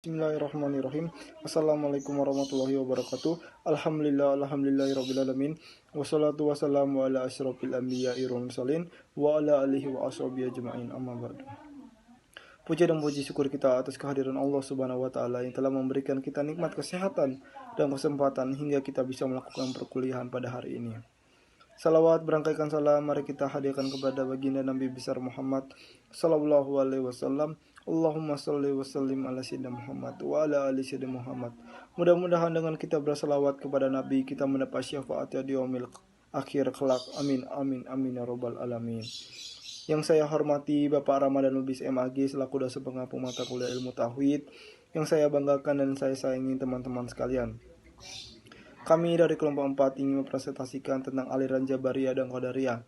Bismillahirrahmanirrahim. Assalamualaikum warahmatullahi wabarakatuh. Alhamdulillahirabbil alamin. Wassalatu wassalamu ala asyrofil anbiya'i wal mursalin wa ala alihi wa ashabihi ajma'in. Amma ba'du. Puji dan puji syukur kita atas kehadiran Allah Subhanahu wa taala yang telah memberikan kita nikmat kesehatan dan kesempatan hingga kita bisa melakukan perkuliahan pada hari ini. Salawat berangkaikan salam mari kita hadirkan kepada baginda Nabi besar Muhammad sallallahu alaihi wasallam. Allahumma sholli wa sallim ala sayyidina Muhammad wa ala ali sayyidina Muhammad. Mudah-mudahan dengan kita bersalawat kepada Nabi kita mendapat syafaatnya di yaumil akhir kelak. Amin amin amin ya rabbal alamin. Yang saya hormati Bapak Ramadan Lubis MAG selaku dosen pengampu mata kuliah ilmu tauhid. Yang saya banggakan dan saya sayangi teman-teman sekalian. Kami dari kelompok 4 ingin mempresentasikan tentang aliran Jabariyah dan Qadariyah.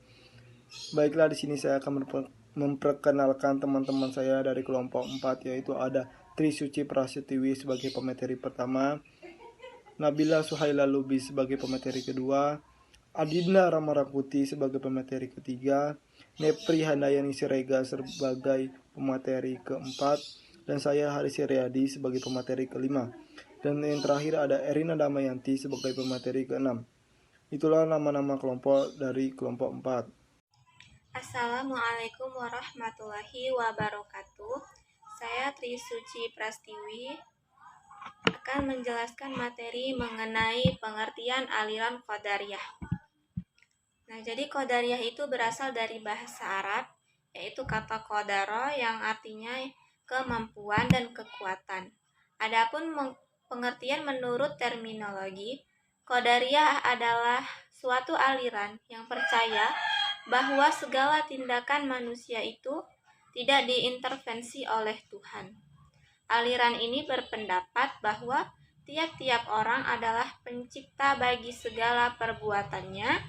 Baiklah, di sini saya akan memperkenalkan teman-teman saya dari kelompok 4, yaitu ada Trisuci Prasetyiwi sebagai pemateri pertama, Nabila Suhaila Lubis sebagai pemateri kedua, Adinda Ramarakuti sebagai pemateri ketiga, Nepri Handayani Sirega sebagai pemateri keempat, dan saya Haris Riyadi sebagai pemateri kelima. Dan yang terakhir ada Erina Damayanti sebagai pemateri ke-6. Itulah nama-nama kelompok dari kelompok 4. Assalamualaikum warahmatullahi wabarakatuh. Saya Trisuci Prastiwi akan menjelaskan materi mengenai pengertian aliran Qadariyah. Nah, jadi Qadariyah itu berasal dari bahasa Arab, yaitu kata qadara yang artinya kemampuan dan kekuatan. Adapun pengertian menurut terminologi, Qadariyah adalah suatu aliran yang percaya bahwa segala tindakan manusia itu tidak diintervensi oleh Tuhan. Aliran ini berpendapat bahwa tiap-tiap orang adalah pencipta bagi segala perbuatannya,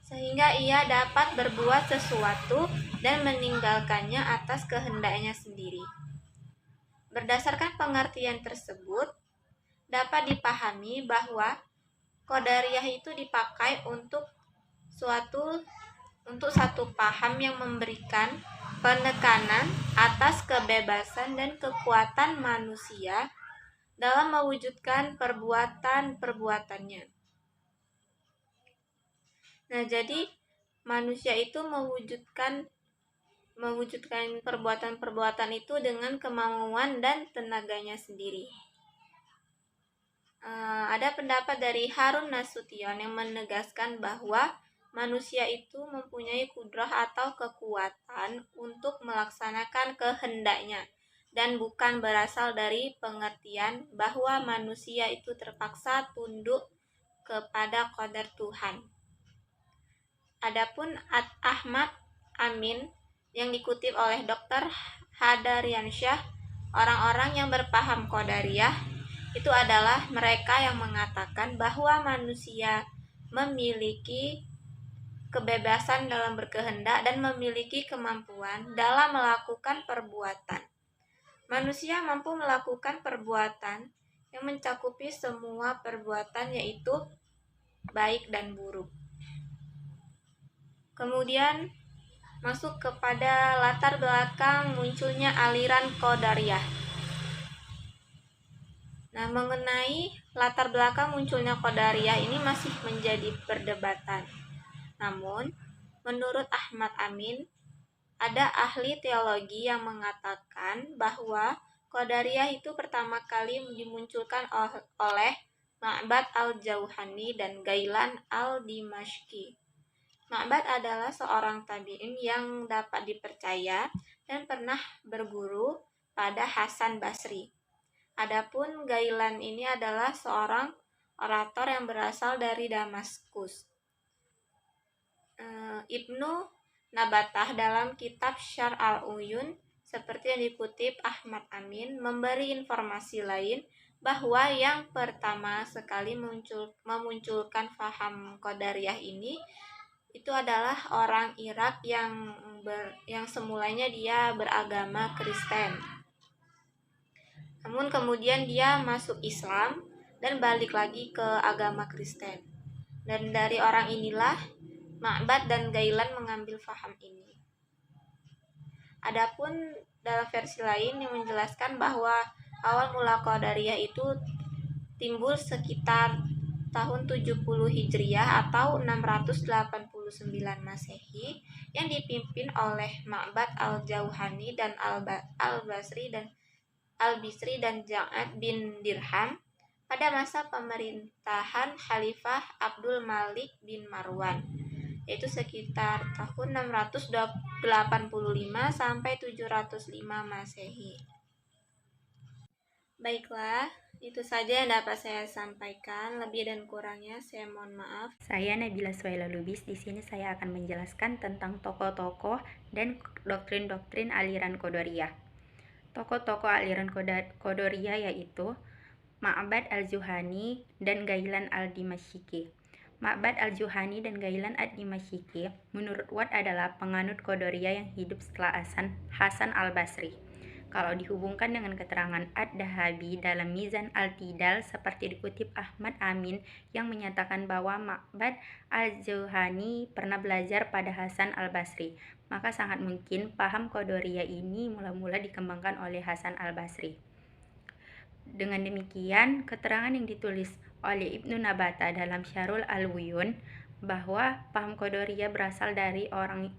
sehingga ia dapat berbuat sesuatu dan meninggalkannya atas kehendaknya sendiri. Berdasarkan pengertian tersebut, dapat dipahami bahwa Qadariyah itu dipakai untuk satu paham yang memberikan penekanan atas kebebasan dan kekuatan manusia dalam mewujudkan perbuatan-perbuatannya. Nah, jadi manusia itu mewujudkan perbuatan-perbuatan itu dengan kemauan dan tenaganya sendiri. Ada pendapat dari Harun Nasution yang menegaskan bahwa manusia itu mempunyai kudrah atau kekuatan untuk melaksanakan kehendaknya dan bukan berasal dari pengertian bahwa manusia itu terpaksa tunduk kepada qadar Tuhan. Adapun Ahmad Amin yang dikutip oleh Dr. Hadariansyah, orang-orang yang berpaham Qadariyah itu adalah mereka yang mengatakan bahwa manusia memiliki kebebasan dalam berkehendak dan memiliki kemampuan dalam melakukan perbuatan. Manusia mampu melakukan perbuatan yang mencakupi semua perbuatan, yaitu baik dan buruk. Kemudian masuk kepada latar belakang munculnya aliran Qadariyah. Nah, mengenai latar belakang munculnya Qadariyah ini masih menjadi perdebatan. Namun, menurut Ahmad Amin, ada ahli teologi yang mengatakan bahwa Qadariyah itu pertama kali dimunculkan oleh Ma'bad al-Jauhani dan Gailan al-Dimashqi. Ma'bad adalah seorang tabi'in yang dapat dipercaya dan pernah berguru pada Hasan Basri. Adapun Gailan ini adalah seorang orator yang berasal dari Damaskus. Ibnu Nabatah dalam kitab Syar al-Uyun seperti yang dikutip Ahmad Amin memberi informasi lain bahwa yang pertama sekali memunculkan faham Qadariyah ini itu adalah orang Irak yang semulanya dia beragama Kristen. Namun kemudian dia masuk Islam dan balik lagi ke agama Kristen. Dan dari orang inilah Ma'bad dan Gailan mengambil faham ini. Adapun dalam versi lain yang menjelaskan bahwa Awal mula Qadariyah itu timbul sekitar tahun 70 Hijriah atau 689 Masehi yang dipimpin oleh Ma'bad al-Jauhani dan Al-Bisri dan Ja'ad bin Dirham pada masa pemerintahan Khalifah Abdul Malik bin Marwan, yaitu sekitar tahun 685 sampai 705 Masehi. Baiklah, itu saja yang dapat saya sampaikan. Lebih dan kurangnya saya mohon maaf. Saya Nabila Suhaila Lubis. Di sini saya akan menjelaskan tentang tokoh-tokoh dan doktrin-doktrin aliran Qadariyah. Tokoh-tokoh aliran Qadariyah yaitu Ma'bad al-Juhani dan Ghailan al-Dimashqi. Ma'bad al-Juhani dan Ghailan al-Dimashqi menurut Watt adalah penganut Qadariyah yang hidup setelah Hasan al-Basri. Kalau dihubungkan dengan keterangan Ad-Dahabi dalam Mizan al-Tidal seperti dikutip Ahmad Amin yang menyatakan bahwa Ma'bad al-Juhani pernah belajar pada Hasan al-Basri, maka sangat mungkin paham Qadariyah ini mula-mula dikembangkan oleh Hasan al-Basri. Dengan demikian, keterangan yang ditulis oleh Ibnu Nabata dalam Syarul Al-Wuyun bahwa paham Qadariyah berasal dari orang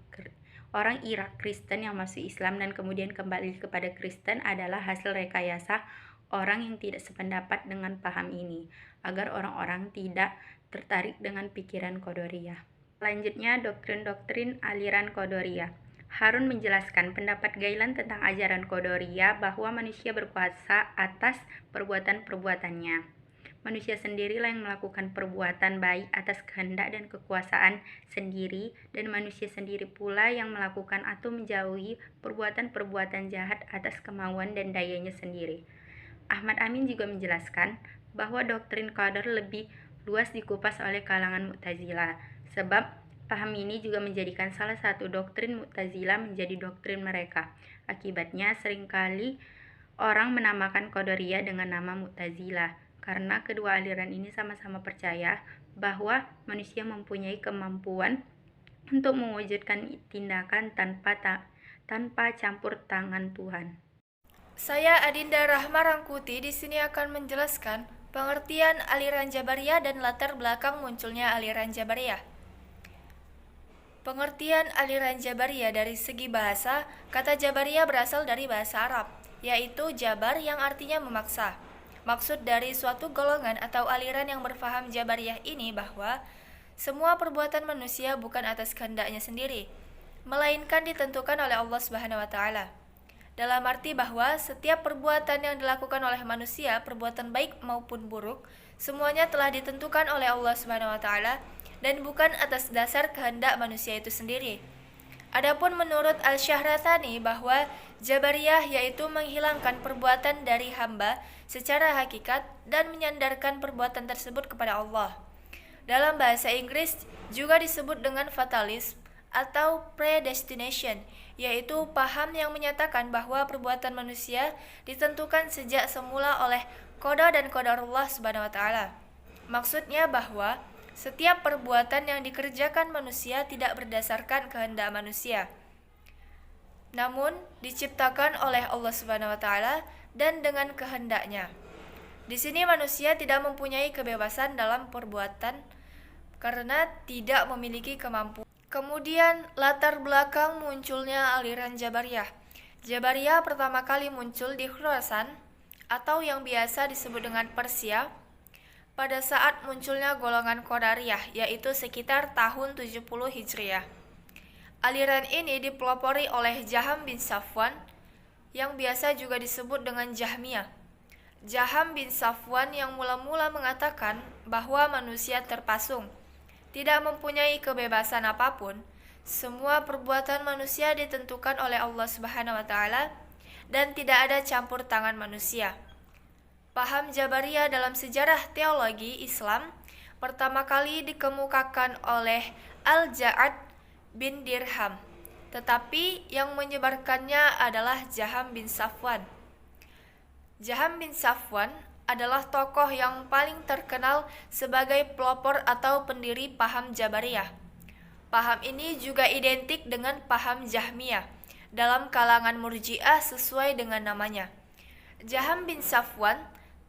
Irak Kristen yang masuk Islam dan kemudian kembali kepada Kristen adalah hasil rekayasa orang yang tidak sependapat dengan paham ini, agar orang-orang tidak tertarik dengan pikiran Qadariyah. Selanjutnya, doktrin-doktrin aliran Qadariyah. Harun menjelaskan pendapat Ghailan tentang ajaran Qadariyah bahwa manusia berkuasa atas perbuatan-perbuatannya. Manusia sendirilah yang melakukan perbuatan baik atas kehendak dan kekuasaan sendiri, dan manusia sendiri pula yang melakukan atau menjauhi perbuatan-perbuatan jahat atas kemauan dan dayanya sendiri. Ahmad Amin juga menjelaskan bahwa doktrin qadar lebih luas dikupas oleh kalangan Mu'tazilah, sebab paham ini juga menjadikan salah satu doktrin Mu'tazilah menjadi doktrin mereka. Akibatnya seringkali orang menamakan Qadariyah dengan nama Mu'tazilah, karena kedua aliran ini sama-sama percaya bahwa manusia mempunyai kemampuan untuk mewujudkan tindakan tanpa campur tangan Tuhan. Saya Adinda Rahma Rangkuti di sini akan menjelaskan pengertian aliran Jabariyah dan latar belakang munculnya aliran Jabariyah. Pengertian aliran Jabariyah dari segi bahasa, kata Jabariyah berasal dari bahasa Arab, yaitu jabar yang artinya memaksa. Maksud dari suatu golongan atau aliran yang berfaham Jabariyah ini bahwa semua perbuatan manusia bukan atas kehendaknya sendiri, melainkan ditentukan oleh Allah Subhanahu wa taala. Dalam arti bahwa setiap perbuatan yang dilakukan oleh manusia, perbuatan baik maupun buruk, semuanya telah ditentukan oleh Allah Subhanahu wa taala dan bukan atas dasar kehendak manusia itu sendiri. Adapun menurut Al-Syahrazani bahwa Jabariyah yaitu menghilangkan perbuatan dari hamba secara hakikat dan menyandarkan perbuatan tersebut kepada Allah. Dalam bahasa Inggris juga disebut dengan fatalism atau predestination, yaitu paham yang menyatakan bahwa perbuatan manusia ditentukan sejak semula oleh qada dan qadarullah Subhanahu wa taala. Maksudnya bahwa setiap perbuatan yang dikerjakan manusia tidak berdasarkan kehendak manusia, namun diciptakan oleh Allah Subhanahu wa taala dan dengan kehendaknya. Di sini manusia tidak mempunyai kebebasan dalam perbuatan karena tidak memiliki kemampuan. Kemudian latar belakang munculnya aliran Jabariyah. Jabariyah pertama kali muncul di Khurasan atau yang biasa disebut dengan Persia pada saat munculnya golongan Qadariyah, yaitu sekitar tahun 70 Hijriah. Aliran ini dipelopori oleh Jaham bin Safwan yang biasa juga disebut dengan Jahmiyah. Jaham bin Safwan yang mula-mula mengatakan bahwa manusia terpasung, tidak mempunyai kebebasan apapun, semua perbuatan manusia ditentukan oleh Allah Subhanahu wa taala dan tidak ada campur tangan manusia. Paham Jabariyah dalam sejarah teologi Islam pertama kali dikemukakan oleh Al-Ja'ad bin Dirham, tetapi yang menyebarkannya adalah Jaham bin Safwan. Jaham bin Safwan adalah tokoh yang paling terkenal sebagai pelopor atau pendiri paham Jabariyah. Paham ini juga identik dengan paham Jahmiyah dalam kalangan Murji'ah sesuai dengan namanya. Jaham bin Safwan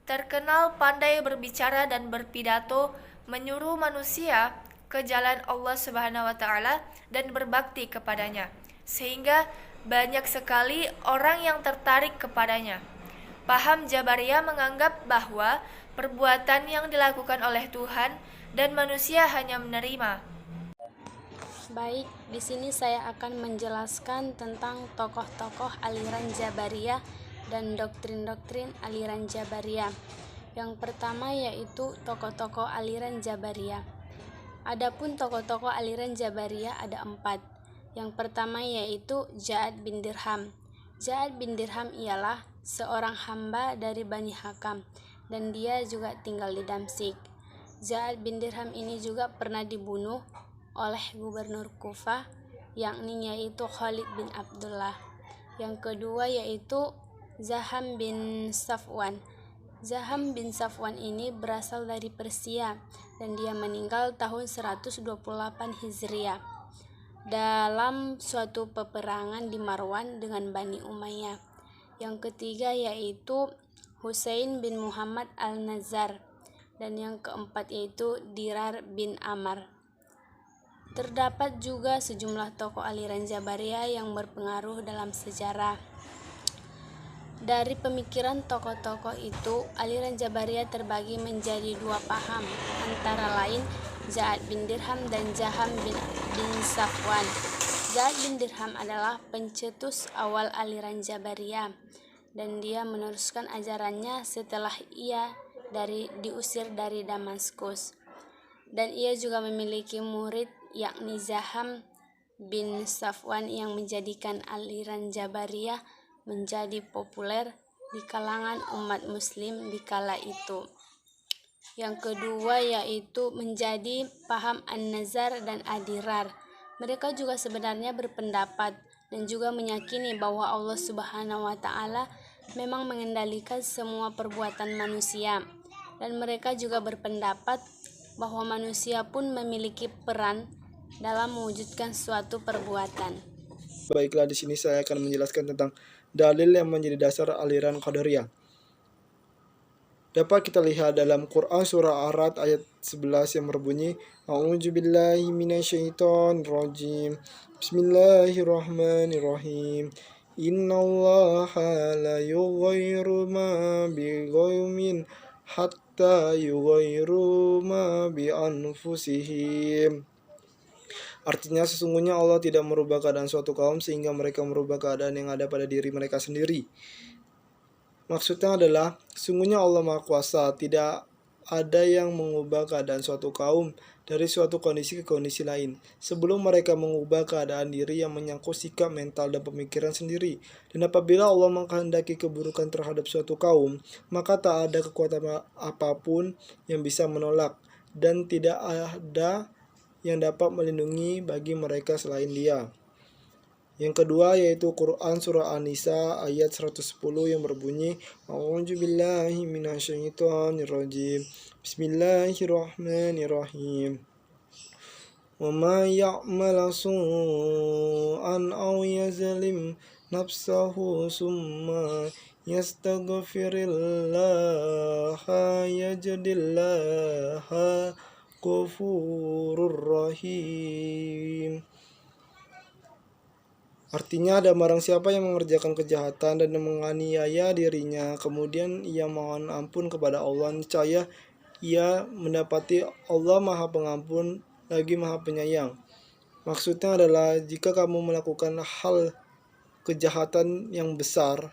terkenal pandai berbicara dan berpidato, menyuruh manusia ke jalan Allah Subhanahu wa taala dan berbakti kepadanya, sehingga banyak sekali orang yang tertarik kepadanya. Paham Jabariyah menganggap bahwa perbuatan yang dilakukan oleh Tuhan dan manusia hanya menerima. Baik, di sini saya akan menjelaskan tentang tokoh-tokoh aliran Jabariyah dan doktrin-doktrin aliran Jabariyah. Yang pertama yaitu tokoh-tokoh aliran Jabariyah. Adapun tokoh-tokoh aliran Jabariyah ada 4. Yang pertama yaitu Ja'ad bin Dirham. Ja'ad bin Dirham ialah seorang hamba dari Bani Hakam dan dia juga tinggal di Damsyik. Ja'ad bin Dirham ini juga pernah dibunuh oleh gubernur Kufah, yakni yaitu Khalid bin Abdullah. Yang kedua yaitu Zaham bin Safwan. Zaham bin Safwan ini berasal dari Persia dan dia meninggal tahun 128 Hijriah dalam suatu peperangan di Marwan dengan Bani Umayyah. Yang ketiga yaitu Husain bin Muhammad al-Nazar dan yang keempat yaitu Dirar bin Amr. Terdapat juga sejumlah tokoh aliran Jabariyah yang berpengaruh dalam sejarah. Dari pemikiran tokoh-tokoh itu, aliran Jabariyah terbagi menjadi 2 paham, antara lain Ja'ad bin Dirham dan Jaham bin Safwan. Ja'ad bin Dirham adalah pencetus awal aliran Jabariyah dan dia meneruskan ajarannya setelah ia diusir dari Damaskus. Dan ia juga memiliki murid yakni Zaham bin Safwan yang menjadikan aliran Jabariyah menjadi populer di kalangan umat muslim di kala itu. Yang kedua yaitu menjadi paham An-Nazar dan Adirar. Mereka juga sebenarnya berpendapat dan juga meyakini bahwa Allah Subhanahu wa taala memang mengendalikan semua perbuatan manusia. Dan mereka juga berpendapat bahwa manusia pun memiliki peran dalam mewujudkan suatu perbuatan. Baiklah, di sini saya akan menjelaskan tentang dalil yang menjadi dasar aliran Qadariyah. Dapat kita lihat dalam Quran surah Ar-Ra'd ayat 11 yang berbunyi, A'udzubillahi minasyaitonirrajim. Bismillahirrahmanirrahim. Innallaha la yughayyiru ma biqaumin hatta yughayyiru ma bi anfusihim. Artinya sesungguhnya Allah tidak merubah keadaan suatu kaum sehingga mereka merubah keadaan yang ada pada diri mereka sendiri. Maksudnya adalah sesungguhnya Allah Maha Kuasa, tidak ada yang mengubah keadaan suatu kaum dari suatu kondisi ke kondisi lain sebelum mereka mengubah keadaan diri yang menyangkut sikap mental dan pemikiran sendiri. Dan apabila Allah menghendaki keburukan terhadap suatu kaum, maka tak ada kekuatan apapun yang bisa menolak dan tidak ada yang dapat melindungi bagi mereka selain Dia. Yang kedua yaitu Quran surah An-Nisa ayat 110 yang berbunyi, A'udzubillahi minasyaitonirrajim. Bismillahirrahmanirrahim. Wa ma ya'mal su'an aw yazlim nafsahu summa yastaghfirillaha yajdillaha Ghafurur Rahim. Artinya ada barang siapa yang mengerjakan kejahatan dan menganiaya dirinya, kemudian ia mohon ampun kepada Allah, niscaya ia mendapati Allah Maha Pengampun lagi Maha Penyayang. Maksudnya adalah jika kamu melakukan hal kejahatan yang besar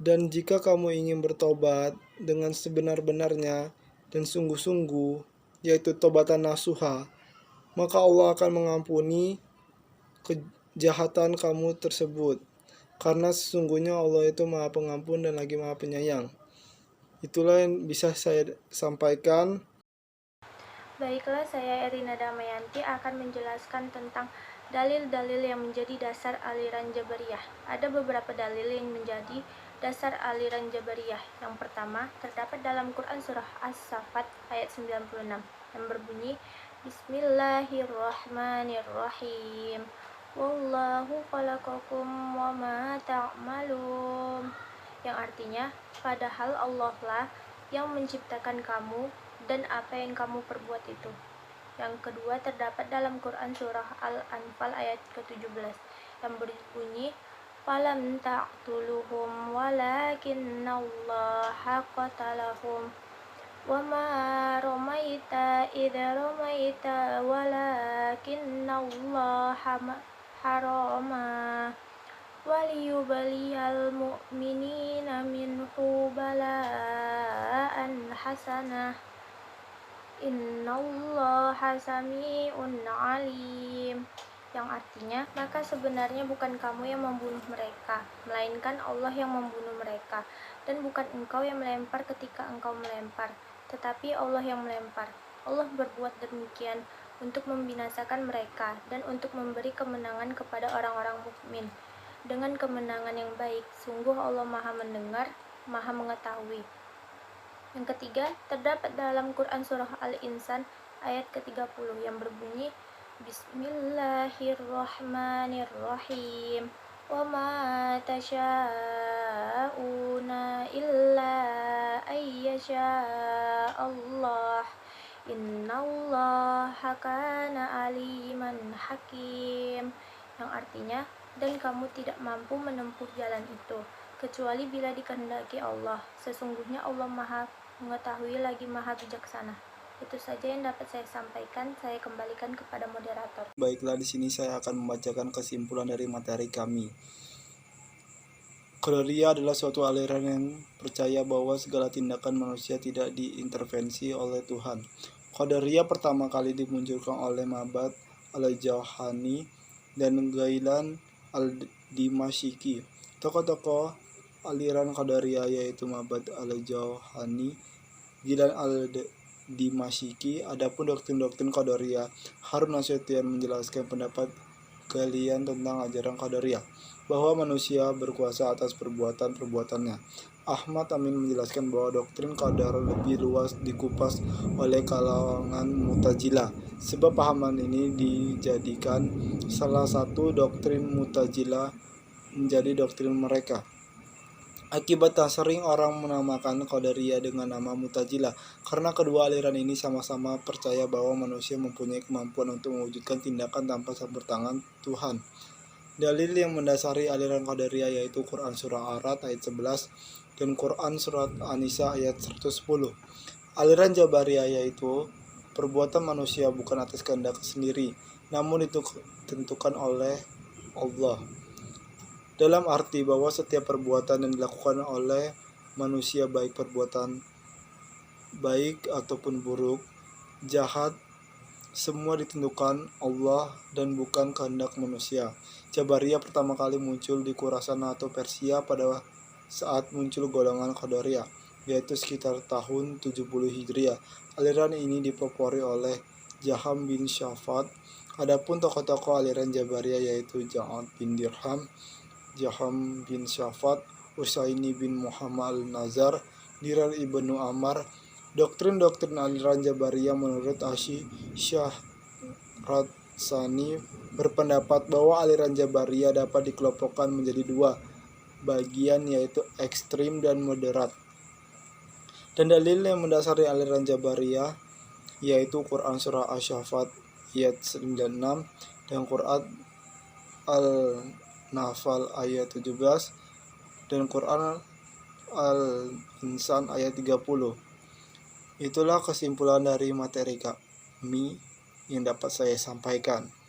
dan jika kamu ingin bertobat dengan sebenar-benarnya dan sungguh-sungguh, yaitu tobatan nasuha, maka Allah akan mengampuni kejahatan kamu tersebut, karena sesungguhnya Allah itu Maha Pengampun dan lagi Maha Penyayang. Itulah yang bisa saya sampaikan. Baiklah, saya Erina Damayanti akan menjelaskan tentang dalil-dalil yang menjadi dasar aliran Jabariyah. Ada beberapa dalil yang menjadi dasar aliran Jabariyah. Yang pertama, terdapat dalam Quran surah As-Saffat ayat 96 yang berbunyi, Bismillahirrahmanirrahim. Wallahu khalaqakum wa ma ta'malun. Yang artinya, padahal Allah lah yang menciptakan kamu dan apa yang kamu perbuat itu. Yang kedua terdapat dalam Quran surah Al-Anfal ayat ke-17 yang berbunyi falam taqtuluhum walakinnallaha qatalahum wa ma ramaita idza ramaita walakinnallaha harama waliyubaliyal mu'minina minhu bala'an hasanah innallaha sami'un alim. Yang artinya, maka sebenarnya bukan kamu yang membunuh mereka, melainkan Allah yang membunuh mereka, dan bukan engkau yang melempar ketika engkau melempar, tetapi Allah yang melempar. Allah berbuat demikian untuk membinasakan mereka dan untuk memberi kemenangan kepada orang-orang mukmin dengan kemenangan yang baik. Sungguh Allah Maha mendengar, Maha mengetahui. Yang ketiga, terdapat dalam Quran surah Al-Insan ayat ke-30 yang berbunyi Bismillahirrahmanirrahim. Wa ma tasha'una illa ayyasha Allah. Innallaha kana aliman hakim. Yang artinya, dan kamu tidak mampu menempuh jalan itu kecuali bila dikehendaki Allah. Sesungguhnya Allah Maha mengetahui lagi Maha bijaksana. Itu saja yang dapat saya sampaikan. Saya kembalikan kepada moderator. Baiklah, di sini saya akan membacakan kesimpulan dari materi kami. Qadariyah adalah suatu aliran yang percaya bahwa segala tindakan manusia tidak diintervensi oleh Tuhan. Qadariyah pertama kali dimunculkan oleh Ma'bad al-Jauhani dan Ghailan al-Dimashqi. Tokoh-tokoh aliran Qadariyah yaitu Ma'bad al-Jauhani, Ghailan al-Dimashqi. Adapun doktrin-doktrin Qadariyah, Harun Nasution menjelaskan pendapat Ghailan tentang ajaran Qadariyah bahwa manusia berkuasa atas perbuatan-perbuatannya. Ahmad Amin menjelaskan bahwa doktrin qadar lebih luas dikupas oleh kalangan Mu'tazilah, sebab pahaman ini dijadikan salah satu doktrin Mu'tazilah menjadi doktrin mereka. Akibatnya sering orang menamakan Qadariyah dengan nama Mu'tazilah karena kedua aliran ini sama-sama percaya bahwa manusia mempunyai kemampuan untuk mewujudkan tindakan tanpa campur tangan Tuhan. Dalil yang mendasari aliran Qadariyah yaitu Quran surah Ar-Ra'd ayat 11 dan Quran surat An-Nisa ayat 110. Aliran Jabariyah yaitu perbuatan manusia bukan atas kehendak sendiri, namun itu ditentukan oleh Allah. Dalam arti bahwa setiap perbuatan yang dilakukan oleh manusia, baik perbuatan baik ataupun buruk, jahat, semua ditentukan Allah dan bukan kehendak manusia. Jabariyah pertama kali muncul di Khurasan atau Persia pada saat muncul golongan Qadariyah, yaitu sekitar tahun 70 Hijriah. Aliran ini dipelopori oleh Jaham bin Safat. Adapun tokoh-tokoh aliran Jabariyah yaitu Ja'ad bin Dirham, Jaham bin Safat, Usaini bin Muhammad al-Nazar, Dirar ibnu Ammar. Doktrin-doktrin aliran Jabariyah menurut Asy Syahratsani berpendapat bahwa aliran Jabariyah dapat dikelompokkan menjadi dua bagian, yaitu ekstrim dan moderat. Dan dalil yang mendasari aliran Jabariyah yaitu Quran surah Asy-Syafat ayat 96 dan Quran Al-Nafal ayat 17 dan Quran Al-Insan ayat 30. Itulah kesimpulan dari materi kami yang dapat saya sampaikan.